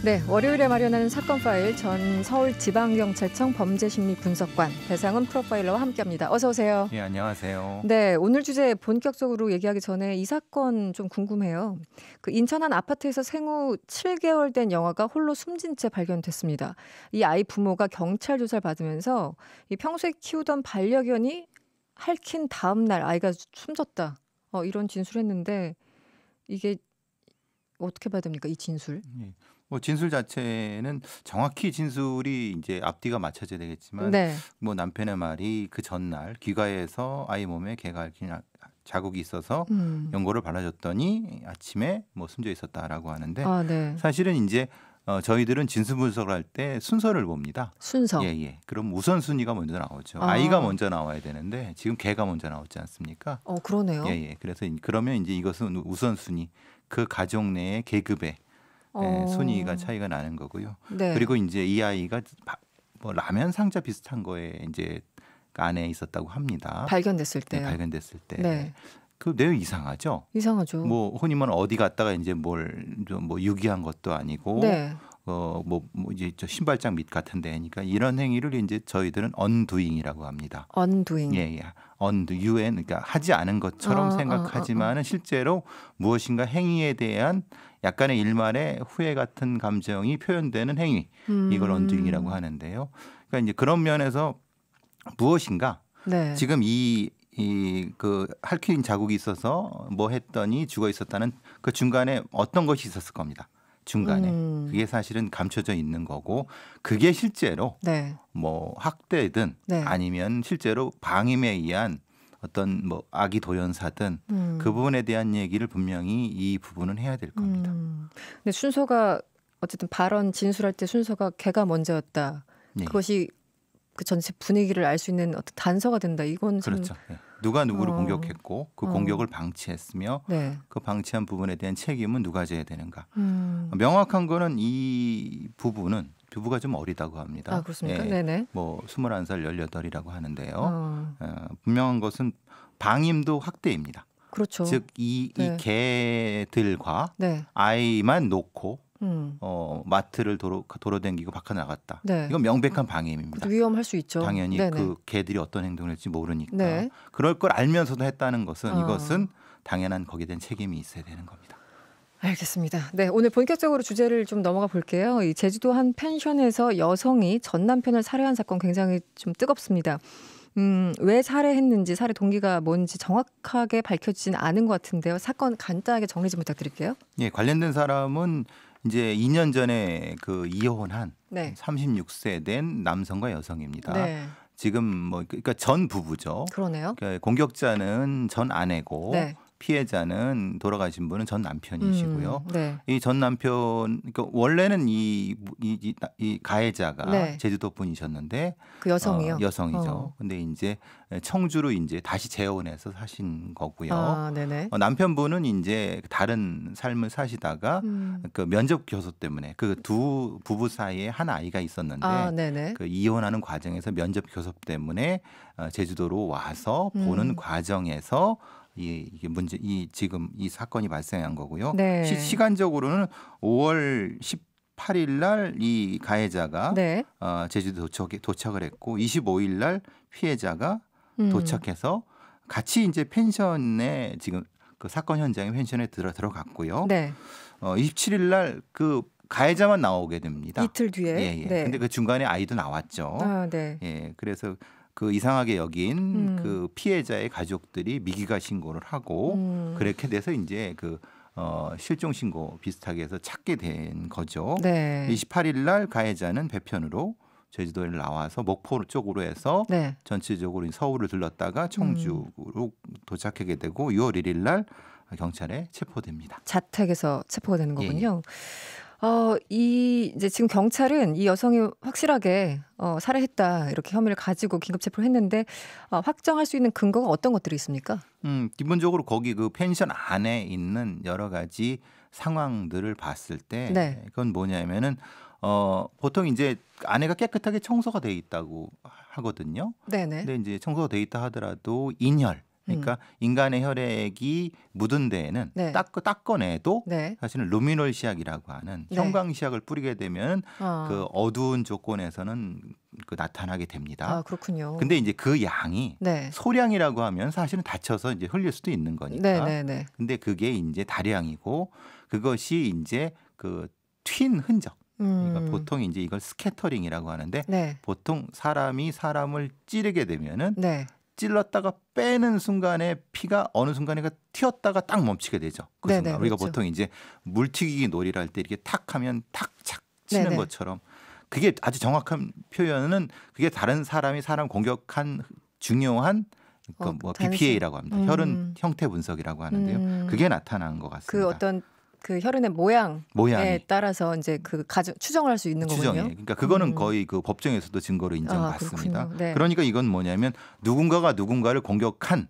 네, 월요일에 마련하는 사건 파일 전 서울지방경찰청 범죄심리분석관 배상훈 프로파일러와 함께합니다. 어서 오세요. 예, 안녕하세요. 네, 오늘 주제 본격적으로 얘기하기 전에 이 사건 좀 궁금해요. 그 인천 한 아파트에서 생후 7개월 된 영아가 홀로 숨진 채 발견됐습니다. 이 아이 부모가 경찰 조사를 받으면서 이 평소에 키우던 반려견이 핥힌 다음 날 아이가 숨졌다. 이런 진술했는데 이게 어떻게 봐야 됩니까? 이 진술? 예. 뭐 진술 자체는 정확히 진술이 이제 앞뒤가 맞춰져야 되겠지만 네. 뭐 남편의 말이 그 전날 귀가해서 아이 몸에 개가 얽힌 자국이 있어서 연고를 발라줬더니 아침에 뭐 숨져 있었다라고 하는데 네. 사실은 이제 저희들은 진술 분석을 할 때 순서를 봅니다. 순서. 예. 그럼 우선순위가 먼저 나오죠. 아이가 먼저 나와야 되는데 지금 개가 먼저 나오지 않습니까? 그러네요. 예. 그래서 그러면 이제 이것은 우선순위 그 가족 내의 계급의 순위가 차이가 나는 거고요. 네. 그리고 이제 이 아이가 뭐 라면 상자 비슷한 거에 이제 그 안에 있었다고 합니다. 발견됐을 때요. 네, 발견됐을 때. 네. 그 내용 이상하죠. 이상하죠. 뭐 흔히 말하면 어디 갔다가 이제 뭘 좀 뭐 유기한 것도 아니고, 네. 뭐 이제 저 신발장 밑 같은 데니까 이런 행위를 이제 저희들은 언두잉이라고 합니다. 언두잉. 예. UN 그러니까 하지 않은 것처럼 생각하지만은 실제로 무엇인가 행위에 대한 약간의 일말의 후회 같은 감정이 표현되는 행위 이걸 언두잉이라고 하는데요. 그러니까 이제 그런 면에서 무엇인가 네. 지금 그 핥힌 자국이 있어서 뭐 했더니 죽어 있었다는 그 중간에 어떤 것이 있었을 겁니다. 중간에 그게 사실은 감춰져 있는 거고 그게 실제로 네. 뭐 학대든 네. 아니면 실제로 방임에 의한 어떤 뭐 아기 도연사든 그 부분에 대한 얘기를 분명히 이 부분은 해야 될 겁니다. 근데 순서가 어쨌든 발언 진술할 때 순서가 걔가 먼저였다. 네. 그것이 그 전체 분위기를 알 수 있는 어떤 단서가 된다. 이건 참 그렇죠. 누가 누구를 공격했고 그 공격을 방치했으며 네. 그 방치한 부분에 대한 책임은 누가 져야 되는가. 명확한 거는 이 부부는 부부가 좀 어리다고 합니다. 아, 그렇습니까? 예, 네네. 뭐 21살 18이라고 하는데요. 분명한 것은 방임도 학대입니다. 그렇죠. 즉 이 네. 개들과 네. 아이만 놓고 마트를 도로댕기고 바꿔 나갔다. 네. 이건 명백한 방임입니다. 위험할 수 있죠. 당연히 네네. 그 개들이 어떤 행동을 할지 모르니까. 네. 그럴 걸 알면서도 했다는 것은 이것은 당연한 거기에 대한 책임이 있어야 되는 겁니다. 알겠습니다. 네, 오늘 본격적으로 주제를 좀 넘어가 볼게요. 이 제주도 한 펜션에서 여성이 전 남편을 살해한 사건 굉장히 좀 뜨겁습니다. 왜 살해했는지 살해 동기가 뭔지 정확하게 밝혀지진 않은 것 같은데요. 사건 간단하게 정리 좀 부탁드릴게요. 예, 관련된 사람은 이제 2년 전에 그 이혼한 네. 36세 된 남성과 여성입니다. 네. 지금 뭐 그러니까 전 부부죠. 그러네요. 그러니까 공격자는 전 아내고 네. 피해자는 돌아가신 분은 전 남편이시고요. 네. 이 전 남편 그러니까 원래는 이 가해자가 네. 제주도 분이셨는데 그 여성이요. 여성이죠. 근데 이제 청주로 이제 다시 재혼해서 사신 거고요. 네네. 남편분은 이제 다른 삶을 사시다가 그 면접 교섭 때문에 그 두 부부 사이에 한 아이가 있었는데 네네. 그 이혼하는 과정에서 면접 교섭 때문에 제주도로 와서 보는 과정에서 이게 지금 이 사건이 발생한 거고요. 네. 시간적으로는 5월 18일 날 이 가해자가 네. 제주도 도착을 했고 25일 날 피해자가 도착해서 같이 이제 펜션에 지금 그 사건 현장에 펜션에 들어갔고요. 네. 27일 날 그 가해자만 나오게 됩니다. 이틀 뒤에. 예. 네. 근데 그 중간에 아이도 나왔죠. 네. 예. 그래서 그 이상하게 여긴 그 피해자의 가족들이 미기가 신고를 하고 그렇게 돼서 이제 그 실종 신고 비슷하게 해서 찾게 된 거죠. 네. 28일 날 가해자는 배편으로 제주도에 나와서 목포 쪽으로 해서 네. 전체적으로 서울을 들렀다가 청주로 도착하게 되고 6월 1일 날 경찰에 체포됩니다. 자택에서 체포가 되는 거군요. 예. 이제 지금 경찰은 이 여성이 확실하게 살해했다 이렇게 혐의를 가지고 긴급 체포를 했는데 확정할 수 있는 근거가 어떤 것들이 있습니까? 기본적으로 거기 그 펜션 안에 있는 여러 가지 상황들을 봤을 때 네. 그건 뭐냐면은 보통 이제 안에가 깨끗하게 청소가 돼 있다고 하거든요. 네네. 근데 이제 청소가 돼 있다 하더라도 인혈 그러니까 인간의 혈액이 묻은 데에는 네. 닦아내도 네. 사실은 루미놀 시약이라고 하는 네. 형광 시약을 뿌리게 되면 그 아, 어두운 조건에서는 그 나타나게 됩니다. 그렇군요. 근데 이제 그 양이 네. 소량이라고 하면 사실은 다쳐서 이제 흘릴 수도 있는 거니까. 네네네. 근데 그게 이제 다량이고 그것이 이제 그 튄 흔적. 그러니까 보통 이제 이걸 스캐터링이라고 하는데 네. 보통 사람이 사람을 찌르게 되면은 네. 찔렀다가 빼는 순간에 피가 어느 순간에 튀었다가 딱 멈추게 되죠. 그 네네, 순간 우리가 그렇죠. 보통 이제 물튀기기 놀이를 할 때 이렇게 탁 하면 탁착 치는 네네. 것처럼 그게 아주 정확한 표현은 그게 다른 사람이 사람 공격한 중요한 뭐 BPA라고 합니다. 혈흔 형태 분석이라고 하는데요. 그게 나타난 것 같습니다. 그 어떤 그 혈흔의 모양에 모양이. 따라서 이제 그 추정을 할 수 있는 추정이에요. 거군요. 그러니까 그거는 거의 그 법정에서도 증거로 인정받습니다. 그렇군요. 네. 그러니까 이건 뭐냐면 누군가가 누군가를 공격한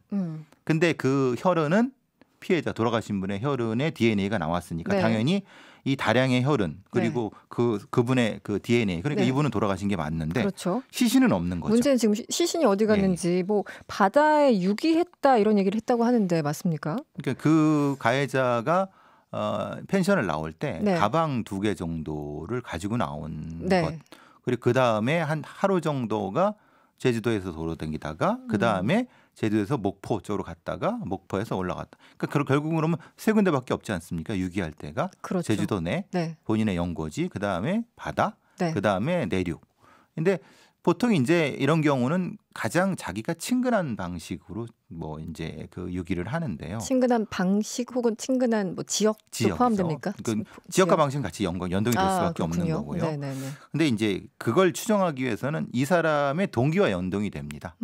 근데 그 혈흔은 피해자 돌아가신 분의 혈흔의 DNA가 나왔으니까 네. 당연히 이 다량의 혈흔 그리고 그분의 그 DNA 그러니까 네. 이분은 돌아가신 게 맞는데 그렇죠. 시신은 없는 거죠. 문제는 지금 시신이 어디 갔는지 뭐 바다에 유기했다 이런 얘기를 했다고 하는데 맞습니까? 그러니까 그 가해자가 펜션을 나올 때 네. 가방 2개 정도를 가지고 나온 네. 것 그리고 그 다음에 한 하루 정도가 제주도에서 돌아다니다가 그 다음에 제주도에서 목포 쪽으로 갔다가 목포에서 올라갔다. 그러니까 결국 그러면 3군데밖에 없지 않습니까? 유기할 때가 그렇죠. 제주도 내 네. 본인의 연고지, 그 다음에 바다, 네. 그 다음에 내륙. 근데 보통 이제 이런 경우는 가장 자기가 친근한 방식으로 뭐 이제 그 유기를 하는데요. 친근한 방식 혹은 친근한 뭐 지역도 지역에서. 포함됩니까? 그 지역과 방식은 같이 연동이 될 수밖에 없는 그렇군요. 거고요. 네네네. 근데 이제 그걸 추정하기 위해서는 이 사람의 동기와 연동이 됩니다.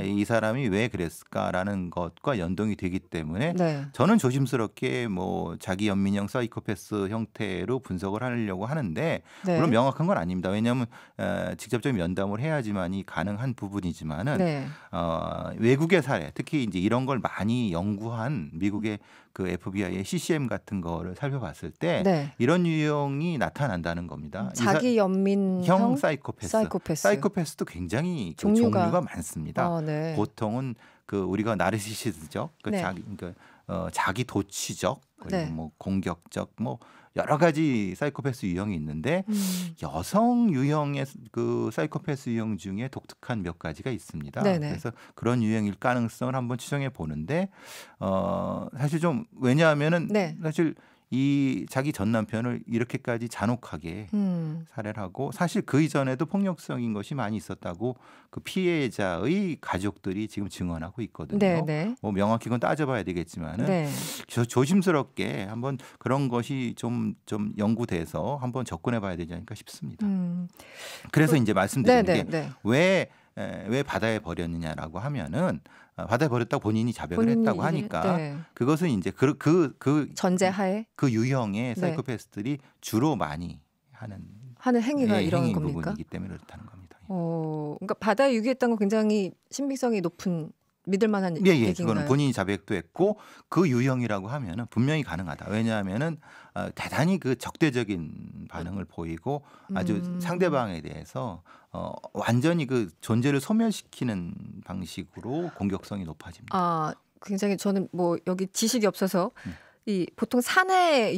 이 사람이 왜 그랬을까라는 것과 연동이 되기 때문에 네. 저는 조심스럽게 뭐 자기 연민형 사이코패스 형태로 분석을 하려고 하는데 네. 물론 명확한 건 아닙니다. 왜냐하면 직접적인 면담을 해야지만이 가능한 부분이지만은 네. 외국의 사례 특히 이제 이런 걸 많이 연구한 미국의 그 FBI의 CCM 같은 거를 살펴봤을 때 네. 이런 유형이 나타난다는 겁니다. 자기 연민형 사이코패스도 굉장히 종류가 많습니다. 네. 보통은 그 우리가 나르시시스적, 네. 자기 도취적, 그리고 네. 뭐 공격적, 뭐 여러 가지 사이코패스 유형이 있는데 여성 유형의 그 사이코패스 유형 중에 독특한 몇 가지가 있습니다. 네네. 그래서 그런 유형일 가능성을 한번 추정해 보는데 사실 좀 왜냐하면은 네. 사실 이 자기 전 남편을 이렇게까지 잔혹하게 살해를 하고 사실 그 이전에도 폭력성인 것이 많이 있었다고 그 피해자의 가족들이 지금 증언하고 있거든요. 네네. 뭐 명확히 그건 따져봐야 되겠지만은 네. 조심스럽게 한번 그런 것이 좀 연구돼서 한번 접근해봐야 되지 않을까 싶습니다. 그래서 이제 말씀드리는 게 왜 바다에 버렸느냐라고 하면은 바다에 버렸다고 본인이 자백을 했다고 하니까 네. 그것은 이제 전제하에 그 유형의 사이코패스들이 주로 많이 하는 행위가 이런 행위 겁니까? 부분이기 때문에 그렇다는 겁니다. 그러니까 바다에 유기했다는 건 굉장히 신빙성이 높은 믿을 만한 얘기인가요? 그거는 본인이 자백도 했고 그 유형이라고 하면은 분명히 가능하다. 왜냐하면은 대단히 그 적대적인 반응을 보이고 아주 상대방에 대해서 완전히 그 존재를 소멸시키는 방식으로 공격성이 높아집니다. 굉장히 저는 뭐 여기 지식이 없어서 이 보통 산에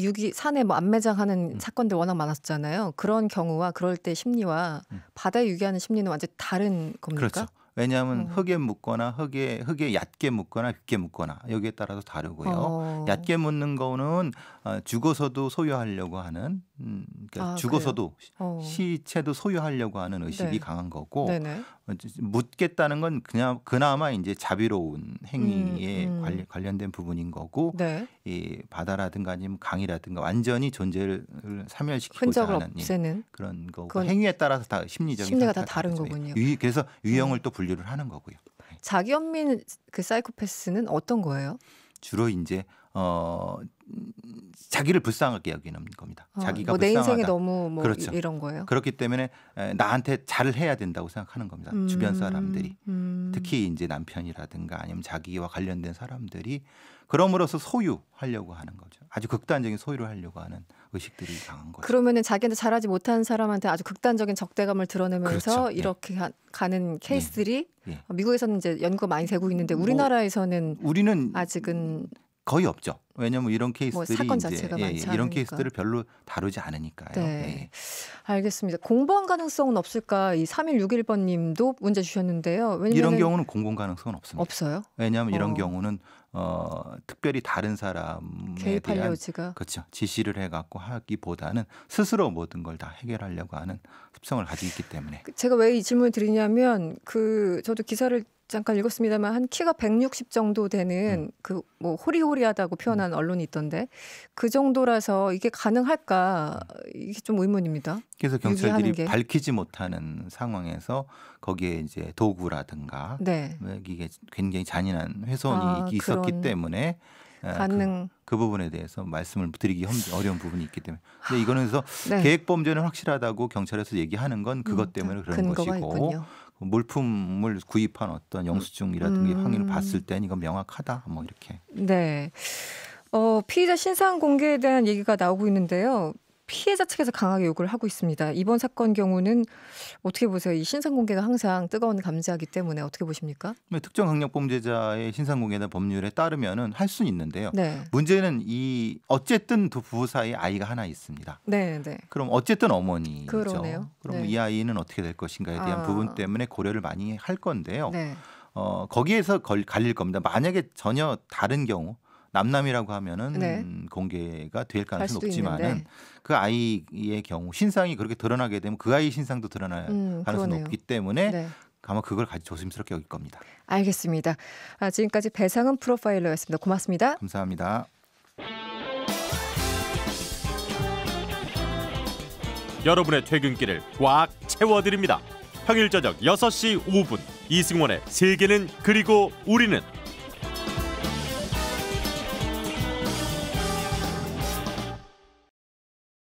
뭐 안매장하는 사건들 워낙 많았잖아요. 그런 경우와 그럴 때 심리와 바다에 유기하는 심리는 완전 다른 겁니까? 그렇죠. 왜냐하면 흙에 묻거나 흙에 얕게 묻거나 깊게 묻거나 여기에 따라서 다르고요. 얕게 묻는 거는 죽어서도 소유하려고 하는 그러니까 죽어서도 시체도 소유하려고 하는 의식이 강한 거고 네네. 묻겠다는 건 그냥 그나마 이제 자비로운 행위에 관련된 부분인 거고 네. 이 바다라든가 아니면 강이라든가 완전히 존재를 사멸시키고자 흔적을 하는 없애는 그런 거고 행위에 따라서 다 심리가 다 다른 거군요. 그래서 유형을 또 분류를 하는 거고요. 자기 연민 그 사이코패스는 어떤 거예요? 주로 이제 자기를 불쌍하게 여기는 겁니다. 자기가 뭐 내 불쌍하다. 인생이 너무 뭐 그렇죠. 이런 거예요. 그렇기 때문에 나한테 잘을 해야 된다고 생각하는 겁니다. 주변 사람들이. 특히 이제 남편이라든가 아니면 자기와 관련된 사람들이 그럼으로써 소유하려고 하는 거죠. 아주 극단적인 소유를 하려고 하는 의식들이 강한 거죠. 그러면은 자기한테 잘하지 못한 사람한테 아주 극단적인 적대감을 드러내면서 그렇죠. 이렇게 가는 케이스들이 예. 미국에서는 이제 연구가 많이 되고 있는데 우리나라에서는 우리는 아직은 거의 없죠. 왜냐하면 이런 케이스들이 사건 자체가 많지 이런 않으니까. 케이스들을 별로 다루지 않으니까요. 네. 예. 알겠습니다. 공범 가능성은 없을까? 이 3161번님도 문제 주셨는데요. 왜냐면 이런 경우는 공범 가능성은 없습니다. 없어요. 왜냐하면 이런 경우는 특별히 다른 사람에 개입할 대한 여지가. 그렇죠. 지시를 해갖고 하기보다는 스스로 모든 걸 다 해결하려고 하는 습성을 가지고 있기 때문에. 제가 왜 이 질문을 드리냐면 저도 기사를 잠깐 읽었습니다만 한 키가 160 정도 되는 그 뭐 호리호리하다고 표현한 언론이 있던데 그 정도라서 이게 가능할까 이게 좀 의문입니다. 그래서 유기하는 경찰들이 게. 밝히지 못하는 상황에서 거기에 이제 도구라든가 네. 이게 굉장히 잔인한 훼손이 있었기 그런 때문에 가능. 그 부분에 대해서 말씀을 드리기 어려운 부분이 있기 때문에. 근데 이거는 그래서 네. 계획 범죄는 확실하다고 경찰에서 얘기하는 건 그것 때문에 그런 근거가 것이고 있군요. 물품을 구입한 어떤 영수증이라든가 확인을 봤을 땐 이건 명확하다. 뭐 이렇게. 네. 피의자 신상 공개에 대한 얘기가 나오고 있는데요. 피해자 측에서 강하게 요구를 하고 있습니다. 이번 사건 경우는 어떻게 보세요? 이 신상 공개가 항상 뜨거운 감자이기 때문에 어떻게 보십니까? 특정 강력범죄자의 신상 공개나 법률에 따르면은 할 수는 있는데요. 네. 문제는 어쨌든 두 부부 사이에 아이가 하나 있습니다. 네, 네. 그럼 어쨌든 어머니죠. 그러네요. 그럼 네. 이 아이는 어떻게 될 것인가에 대한 부분 때문에 고려를 많이 할 건데요. 네. 거기에서 갈릴 겁니다. 만약에 전혀 다른 경우 남남이라고 하면은 네. 공개가 될 할 가능성은 수도 높지만은 있는데. 그 아이의 경우 신상이 그렇게 드러나게 되면 그 아이 신상도 드러날 가능성이 그러네요. 높기 때문에 네. 아마 그걸 조심스럽게 여길 겁니다. 알겠습니다. 지금까지 배상은 프로파일러였습니다. 고맙습니다. 감사합니다. 여러분의 퇴근길을 꽉 채워드립니다. 평일 저녁 6시 5분 이승원의 세계는 그리고 우리는